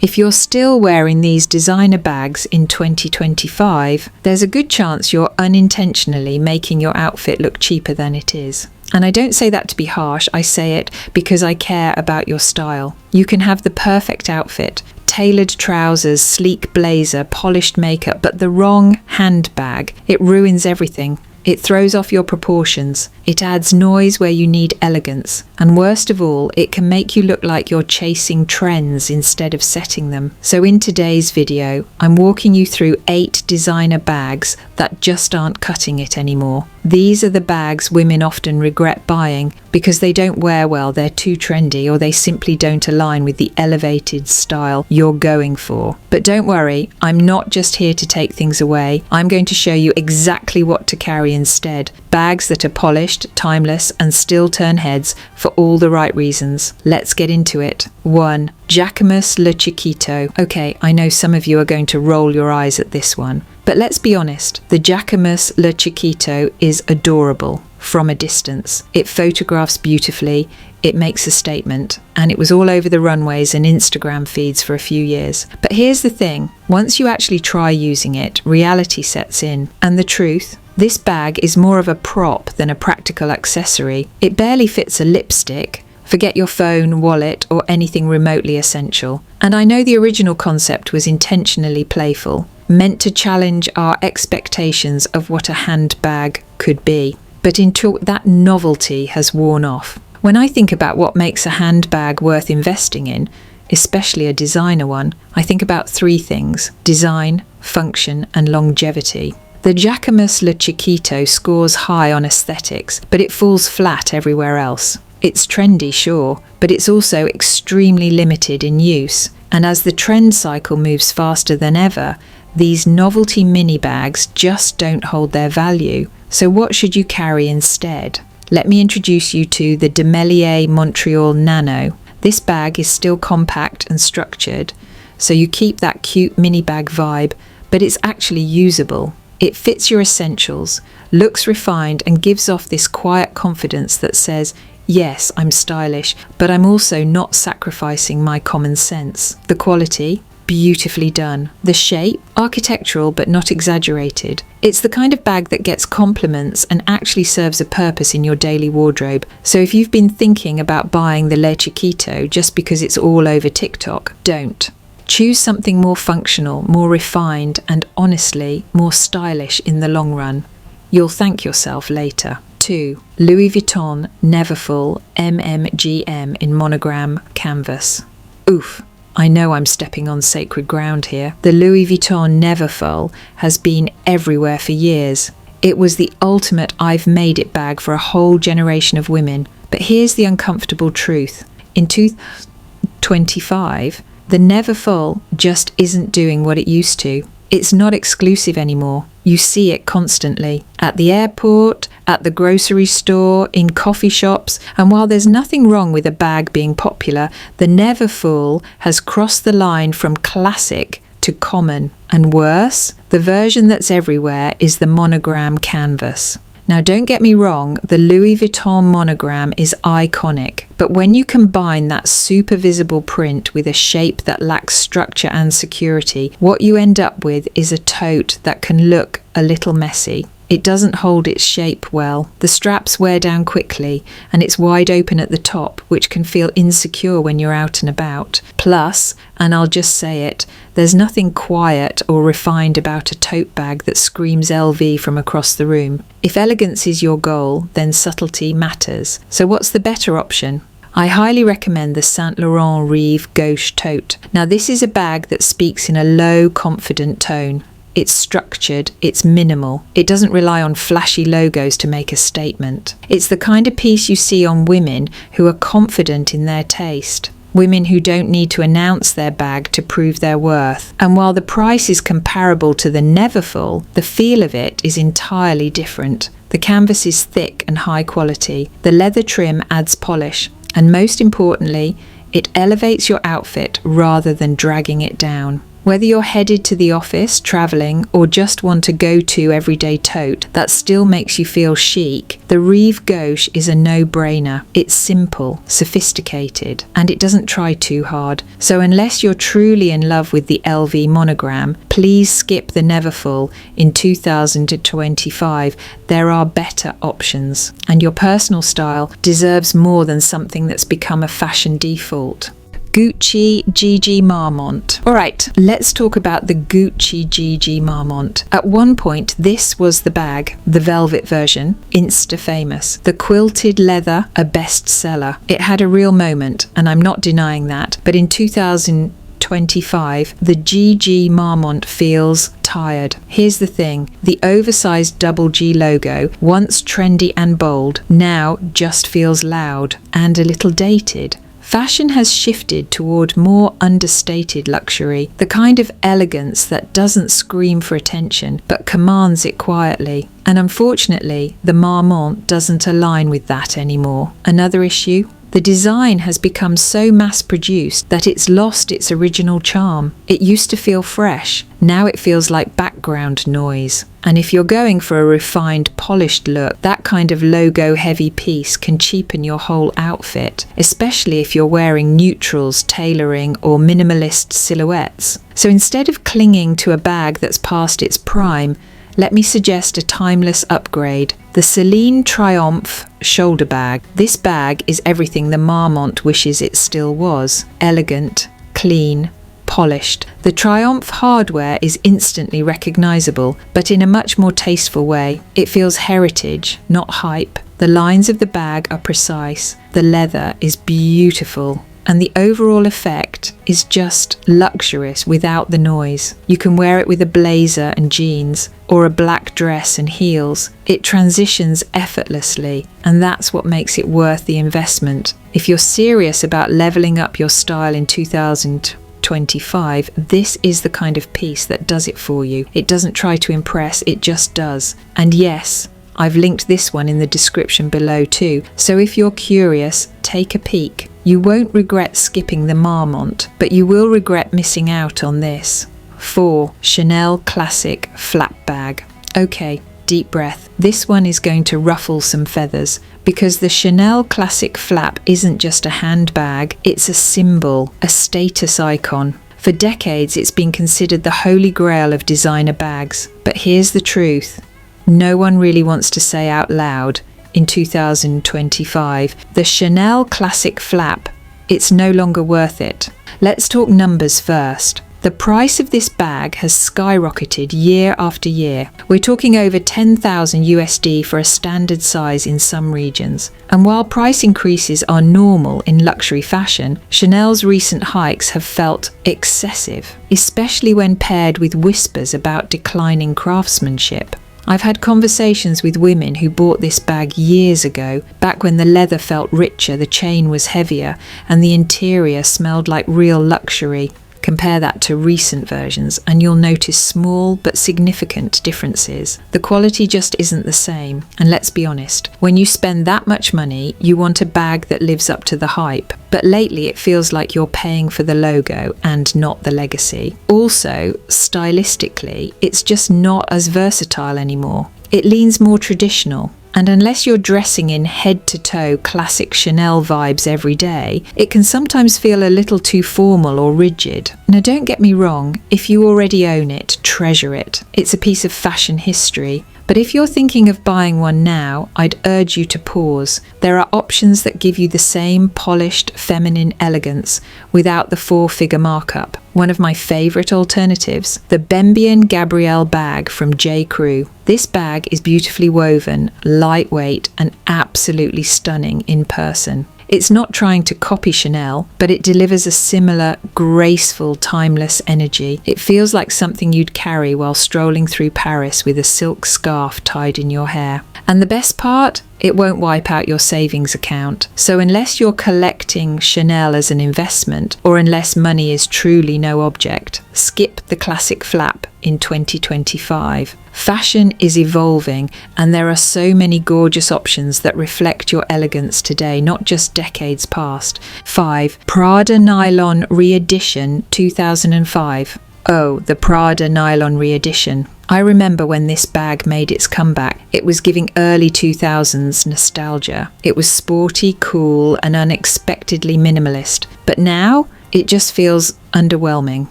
If you're still wearing these designer bags in 2025, there's a good chance you're unintentionally making your outfit look cheaper than it is. And I don't say that to be harsh, I say it because I care about your style. You can have the perfect outfit, tailored trousers, sleek blazer, polished makeup, but the wrong handbag, it ruins everything. It throws off your proportions. It adds noise where you need elegance. And worst of all, it can make you look like you're chasing trends instead of setting them. So in today's video, I'm walking you through 8 designer bags that just aren't cutting it anymore. These are the bags women often regret buying because they don't wear well, they're too trendy, or they simply don't align with the elevated style you're going for. But don't worry, I'm not just here to take things away. I'm going to show you exactly what to carry instead. Bags that are polished, timeless, and still turn heads for all the right reasons. Let's get into it. 1. Jacquemus Le Chiquito. Okay, I know some of you are going to roll your eyes at this one. But let's be honest, the Jacquemus Le Chiquito is adorable from a distance. It photographs beautifully, it makes a statement, and it was all over the runways and Instagram feeds for a few years. But here's the thing, once you actually try using it, reality sets in. And the truth, this bag is more of a prop than a practical accessory. It barely fits a lipstick. Forget your phone, wallet, or anything remotely essential. And I know the original concept was intentionally playful, meant to challenge our expectations of what a handbag could be. But that novelty has worn off. When I think about what makes a handbag worth investing in, especially a designer one, I think about 3 things: design, function, and longevity. The Jacquemus Le Chiquito scores high on aesthetics, but it falls flat everywhere else. It's trendy, sure, but it's also extremely limited in use. And as the trend cycle moves faster than ever, these novelty mini bags just don't hold their value. So what should you carry instead? Let me introduce you to the DEMELLIER Montreal Nano. This bag is still compact and structured, so you keep that cute mini bag vibe, but it's actually usable. It fits your essentials, looks refined, and gives off this quiet confidence that says, yes, I'm stylish, but I'm also not sacrificing my common sense. The quality, beautifully done. The shape, architectural but not exaggerated. It's the kind of bag that gets compliments and actually serves a purpose in your daily wardrobe. So if you've been thinking about buying the Le Chiquito just because it's all over TikTok, don't. Choose something more functional, more refined, and honestly, more stylish in the long run. You'll thank yourself later. 2. Louis Vuitton Neverfull MMGM in Monogram canvas. Oof. I know I'm stepping on sacred ground here. The Louis Vuitton Neverfull has been everywhere for years. It was the ultimate I've made it bag for a whole generation of women. But here's the uncomfortable truth. In 2025, the Neverfull just isn't doing what it used to. It's not exclusive anymore. You see it constantly. At the airport, at the grocery store, in coffee shops, and while there's nothing wrong with a bag being popular, the Neverfull has crossed the line from classic to common. And worse, the version that's everywhere is the Monogram canvas. Now don't get me wrong, the Louis Vuitton monogram is iconic, but when you combine that super visible print with a shape that lacks structure and security, what you end up with is a tote that can look a little messy. It doesn't hold its shape well. The straps wear down quickly and it's wide open at the top, which can feel insecure when you're out and about. Plus, and I'll just say it, there's nothing quiet or refined about a tote bag that screams LV from across the room. If elegance is your goal, then subtlety matters. So what's the better option? I highly recommend the Saint Laurent Rive Gauche tote. Now this is a bag that speaks in a low, confident tone. It's structured, it's minimal. It doesn't rely on flashy logos to make a statement. It's the kind of piece you see on women who are confident in their taste. Women who don't need to announce their bag to prove their worth. And while the price is comparable to the Neverfull, the feel of it is entirely different. The canvas is thick and high quality. The leather trim adds polish. And most importantly, it elevates your outfit rather than dragging it down. Whether you're headed to the office, traveling, or just want a go-to everyday tote that still makes you feel chic, the Rive Gauche is a no-brainer. It's simple, sophisticated, and it doesn't try too hard. So unless you're truly in love with the LV monogram, please skip the Neverfull in 2025. There are better options, and your personal style deserves more than something that's become a fashion default. Gucci GG Marmont. Alright, let's talk about the Gucci GG Marmont. At one point, this was the bag, the velvet version, insta famous. The quilted leather, a bestseller. It had a real moment, and I'm not denying that, but in 2025, the GG Marmont feels tired. Here's the thing, the oversized double G logo, once trendy and bold, now just feels loud and a little dated. Fashion has shifted toward more understated luxury, the kind of elegance that doesn't scream for attention but commands it quietly. And unfortunately, the Marmont doesn't align with that anymore. Another issue? The design has become so mass-produced that it's lost its original charm. It used to feel fresh, now it feels like background noise. And if you're going for a refined, polished look, that kind of logo-heavy piece can cheapen your whole outfit, especially if you're wearing neutrals, tailoring, or minimalist silhouettes. So instead of clinging to a bag that's past its prime, let me suggest a timeless upgrade. The CELINE Triomphe Shoulder Bag. This bag is everything the Marmont wishes it still was. Elegant, clean, polished. The Triomphe hardware is instantly recognisable, but in a much more tasteful way. It feels heritage, not hype. The lines of the bag are precise. The leather is beautiful. And the overall effect is just luxurious without the noise. You can wear it with a blazer and jeans, or a black dress and heels. It transitions effortlessly, and that's what makes it worth the investment. If you're serious about leveling up your style in 2025, this is the kind of piece that does it for you. It doesn't try to impress, it just does. And yes, I've linked this one in the description below too, so if you're curious, take a peek. You won't regret skipping the Marmont, but you will regret missing out on this. 4. Chanel Classic Flap Bag. Okay, deep breath. This one is going to ruffle some feathers, because the Chanel Classic Flap isn't just a handbag, it's a symbol, a status icon. For decades, it's been considered the holy grail of designer bags. But here's the truth. No one really wants to say out loud, in 2025, the Chanel Classic Flap, it's no longer worth it. Let's talk numbers first. The price of this bag has skyrocketed year after year. We're talking over 10,000 USD for a standard size in some regions. And while price increases are normal in luxury fashion, Chanel's recent hikes have felt excessive, especially when paired with whispers about declining craftsmanship. I've had conversations with women who bought this bag years ago, back when the leather felt richer, the chain was heavier, and the interior smelled like real luxury. Compare that to recent versions, and you'll notice small but significant differences. The quality just isn't the same, and let's be honest, when you spend that much money, you want a bag that lives up to the hype. But lately it feels like you're paying for the logo and not the legacy. Also, stylistically, it's just not as versatile anymore. It leans more traditional. And unless you're dressing in head-to-toe classic Chanel vibes every day, it can sometimes feel a little too formal or rigid. Now don't get me wrong, if you already own it, treasure it. It's a piece of fashion history. But if you're thinking of buying one now, I'd urge you to pause. There are options that give you the same polished, feminine elegance without the 4-figure markup. One of my favourite alternatives, the Bembien Gabrielle Bag from J.CREW. This bag is beautifully woven, lightweight, and absolutely stunning in person. It's not trying to copy Chanel, but it delivers a similar, graceful, timeless energy. It feels like something you'd carry while strolling through Paris with a silk scarf tied in your hair. And the best part? It won't wipe out your savings account. So unless you're collecting Chanel as an investment, or unless money is truly no object, skip the classic flap in 2025. Fashion is evolving, and there are so many gorgeous options that reflect your elegance today, not just decades past. 5. Prada Nylon Re-Edition 2005. Oh, the Prada Nylon re-edition. I remember when this bag made its comeback. It was giving early 2000s nostalgia. It was sporty, cool, and unexpectedly minimalist. But now, it just feels underwhelming.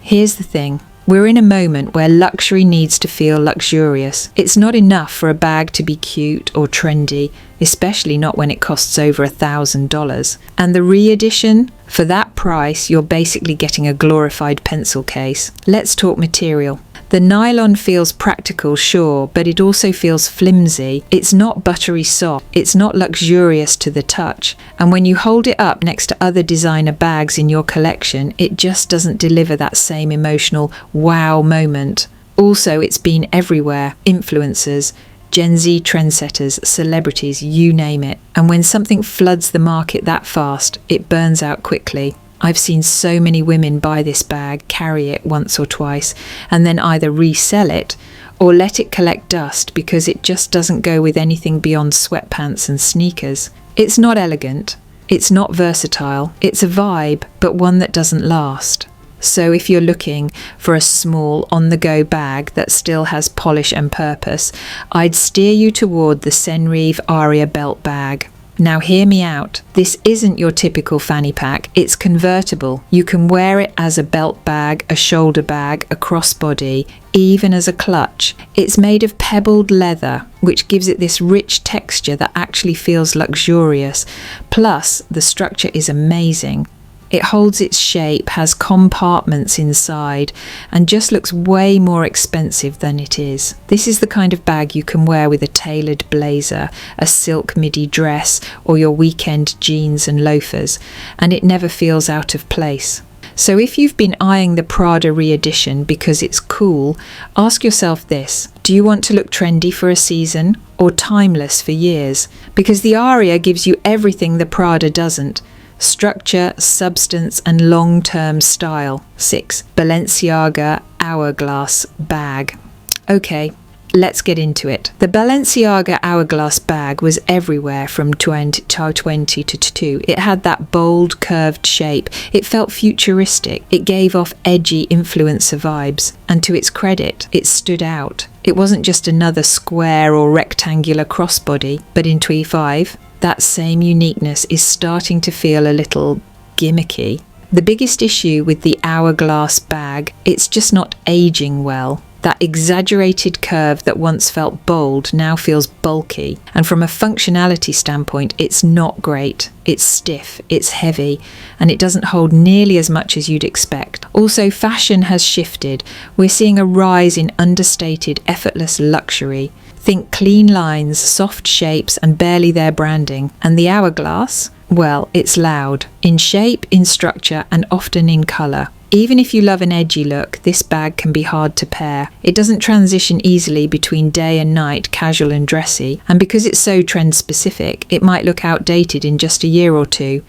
Here's the thing. We're in a moment where luxury needs to feel luxurious. It's not enough for a bag to be cute or trendy, especially not when it costs over $1,000. And the re-edition? For that price, you're basically getting a glorified pencil case. Let's talk material. The nylon feels practical, sure, but it also feels flimsy. It's not buttery soft. It's not luxurious to the touch. And when you hold it up next to other designer bags in your collection, it just doesn't deliver that same emotional wow moment. Also, it's been everywhere. Influencers, Gen Z trendsetters, celebrities, you name it. And when something floods the market that fast, it burns out quickly. I've seen so many women buy this bag, carry it once or twice, and then either resell it or let it collect dust because it just doesn't go with anything beyond sweatpants and sneakers. It's not elegant, it's not versatile, it's a vibe, but one that doesn't last. So if you're looking for a small on-the-go bag that still has polish and purpose, I'd steer you toward the SENREVE Aria belt bag. Now hear me out. This isn't your typical fanny pack. It's convertible. You can wear it as a belt bag, a shoulder bag, a crossbody, even as a clutch. It's made of pebbled leather, which gives it this rich texture that actually feels luxurious. Plus, the structure is amazing. It holds its shape, has compartments inside, and just looks way more expensive than it is. This is the kind of bag you can wear with a tailored blazer, a silk midi dress, or your weekend jeans and loafers, and it never feels out of place. So if you've been eyeing the Prada re-edition because it's cool, ask yourself this: do you want to look trendy for a season or timeless for years? Because the Aria gives you everything the Prada doesn't. Structure, substance, and long-term style. 6. Balenciaga Hourglass Bag. Okay, let's get into it. The Balenciaga Hourglass Bag was everywhere from 20 to 2. It had that bold, curved shape. It felt futuristic. It gave off edgy influencer vibes. And to its credit, it stood out. It wasn't just another square or rectangular crossbody, but in 25, that same uniqueness is starting to feel a little gimmicky. The biggest issue with the Hourglass bag, it's just not aging well. That exaggerated curve that once felt bold now feels bulky. And from a functionality standpoint, it's not great. It's stiff, it's heavy, and it doesn't hold nearly as much as you'd expect. Also, fashion has shifted. We're seeing a rise in understated, effortless luxury. Think clean lines, soft shapes, and barely there branding. And the Hourglass? Well, it's loud. In shape, in structure, and often in colour. Even if you love an edgy look, this bag can be hard to pair. It doesn't transition easily between day and night, casual and dressy, and because it's so trend specific, it might look outdated in just a year or two.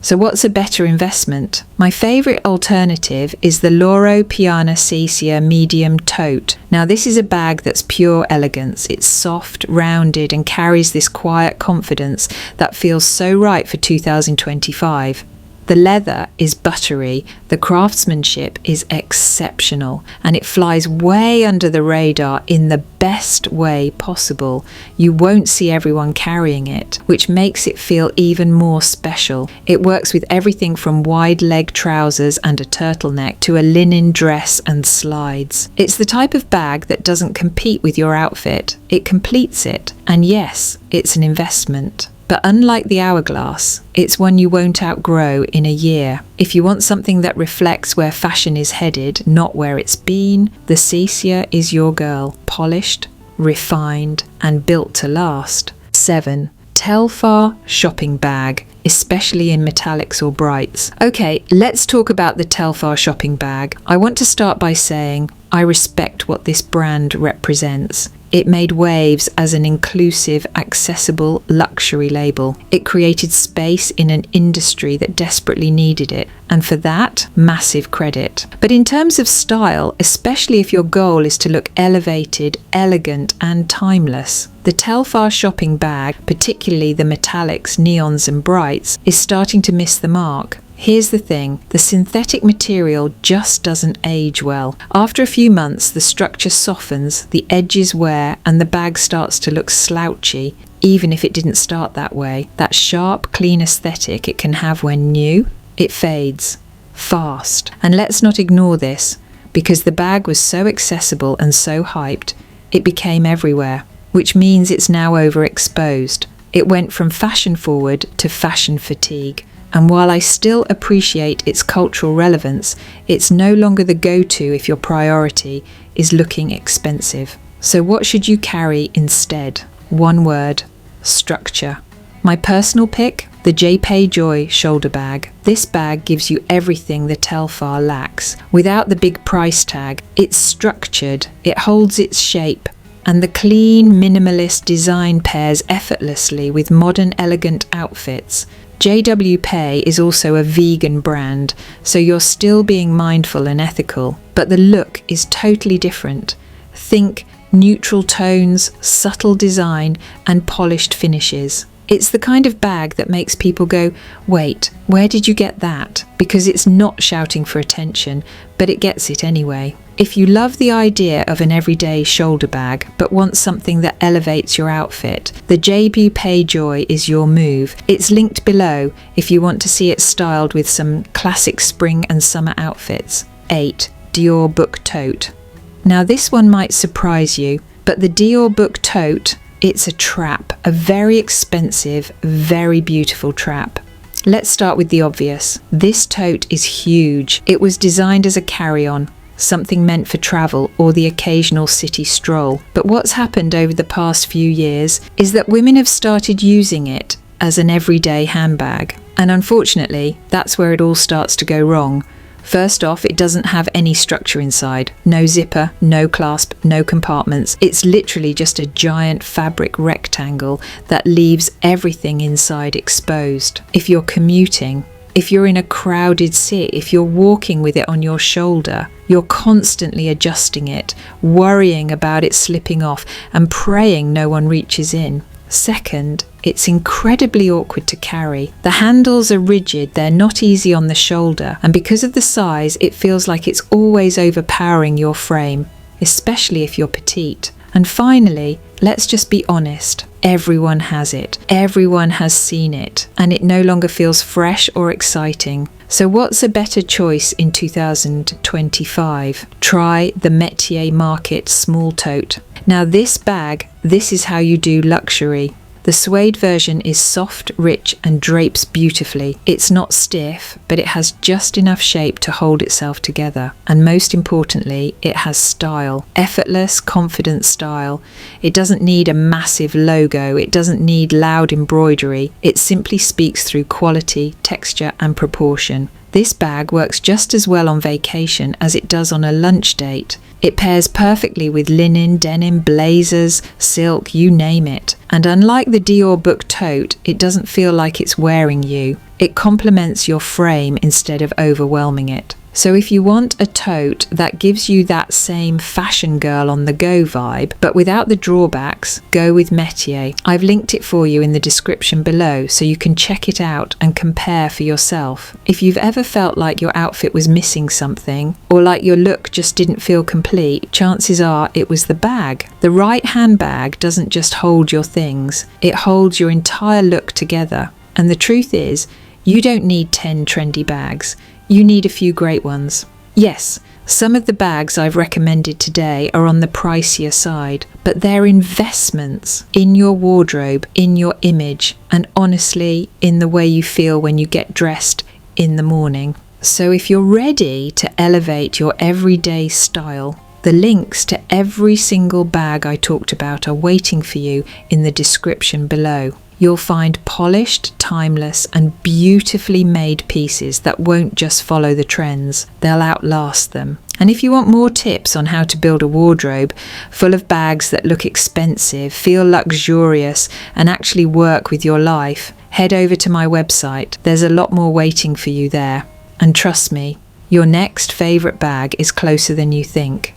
So what's a better investment? My favourite alternative is the LORO PIANA Sesia Medium Tote. Now this is a bag that's pure elegance. It's soft, rounded, and carries this quiet confidence that feels so right for 2025. The leather is buttery, the craftsmanship is exceptional, and it flies way under the radar in the best way possible. You won't see everyone carrying it, which makes it feel even more special. It works with everything from wide leg trousers and a turtleneck to a linen dress and slides. It's the type of bag that doesn't compete with your outfit, it completes it. And yes, it's an investment. But unlike the Hourglass, it's one you won't outgrow in a year. If you want something that reflects where fashion is headed, not where it's been, the Sesia is your girl. Polished, refined, and built to last. 7. Telfar Shopping Bag, especially in metallics or brights. Okay, let's talk about the Telfar Shopping Bag. I want to start by saying I respect what this brand represents. It made waves as an inclusive, accessible luxury label. It created space in an industry that desperately needed it, and for that, massive credit. But in terms of style, especially if your goal is to look elevated, elegant, and timeless, the Telfar Shopping Bag, particularly the metallics, neons, and brights, is starting to miss the mark. Here's the thing, the synthetic material just doesn't age well. After a few months, the structure softens, the edges wear, and the bag starts to look slouchy, even if it didn't start that way. That sharp, clean aesthetic it can have when new, it fades fast. And let's not ignore this, because the bag was so accessible and so hyped, it became everywhere, which means it's now overexposed. It went from fashion forward to fashion fatigue. And while I still appreciate its cultural relevance, it's no longer the go-to if your priority is looking expensive. So what should you carry instead? One word: structure. My personal pick, the J.CREW Shoulder Bag. This bag gives you everything the Telfar lacks. Without the big price tag, it's structured, it holds its shape, and the clean, minimalist design pairs effortlessly with modern, elegant outfits. JWP is also a vegan brand, so you're still being mindful and ethical, but the look is totally different. Think neutral tones, subtle design, and polished finishes. It's the kind of bag that makes people go, wait, where did you get that? Because it's not shouting for attention, but it gets it anyway. If you love the idea of an everyday shoulder bag, but want something that elevates your outfit, the J.CREW is your move. It's linked below if you want to see it styled with some classic spring and summer outfits. 8. Dior Book Tote. Now this one might surprise you, but the Dior Book Tote, it's a trap, a very expensive, very beautiful trap. Let's start with the obvious. This tote is huge. It was designed as a carry-on, something meant for travel or the occasional city stroll. But what's happened over the past few years is that women have started using it as an everyday handbag. And unfortunately, that's where it all starts to go wrong. First off, it doesn't have any structure inside. No zipper, no clasp, no compartments. It's literally just a giant fabric rectangle that leaves everything inside exposed. If you're commuting, if you're in a crowded city, if you're walking with it on your shoulder, you're constantly adjusting it, worrying about it slipping off and praying no one reaches in. Second, it's incredibly awkward to carry. The handles are rigid, they're not easy on the shoulder, and because of the size, it feels like it's always overpowering your frame, especially if you're petite. And finally, let's just be honest. Everyone has it. Everyone has seen it, and it no longer feels fresh or exciting. So what's a better choice in 2025? Try the Métier Market Small Tote. Now this bag, this is how you do luxury. The suede version is soft, rich, and drapes beautifully. It's not stiff, but it has just enough shape to hold itself together. And most importantly, it has style. Effortless, confident style. It doesn't need a massive logo. It doesn't need loud embroidery. It simply speaks through quality, texture, and proportion. This bag works just as well on vacation as it does on a lunch date. It pairs perfectly with linen, denim, blazers, silk, you name it. And unlike the Dior Book Tote, it doesn't feel like it's wearing you. It complements your frame instead of overwhelming it. So if you want a tote that gives you that same fashion girl on the go vibe, but without the drawbacks, go with Métier. I've linked it for you in the description below so you can check it out and compare for yourself. If you've ever felt like your outfit was missing something, or like your look just didn't feel complete, chances are it was the bag. The right handbag doesn't just hold your things, it holds your entire look together. And the truth is, you don't need 10 trendy bags. You need a few great ones. Yes, some of the bags I've recommended today are on the pricier side, but they're investments in your wardrobe, in your image, and honestly, in the way you feel when you get dressed in the morning. So if you're ready to elevate your everyday style, the links to every single bag I talked about are waiting for you in the description below. You'll find polished, timeless, and beautifully made pieces that won't just follow the trends, they'll outlast them. And if you want more tips on how to build a wardrobe full of bags that look expensive, feel luxurious, and actually work with your life, head over to my website. There's a lot more waiting for you there. And trust me, your next favourite bag is closer than you think.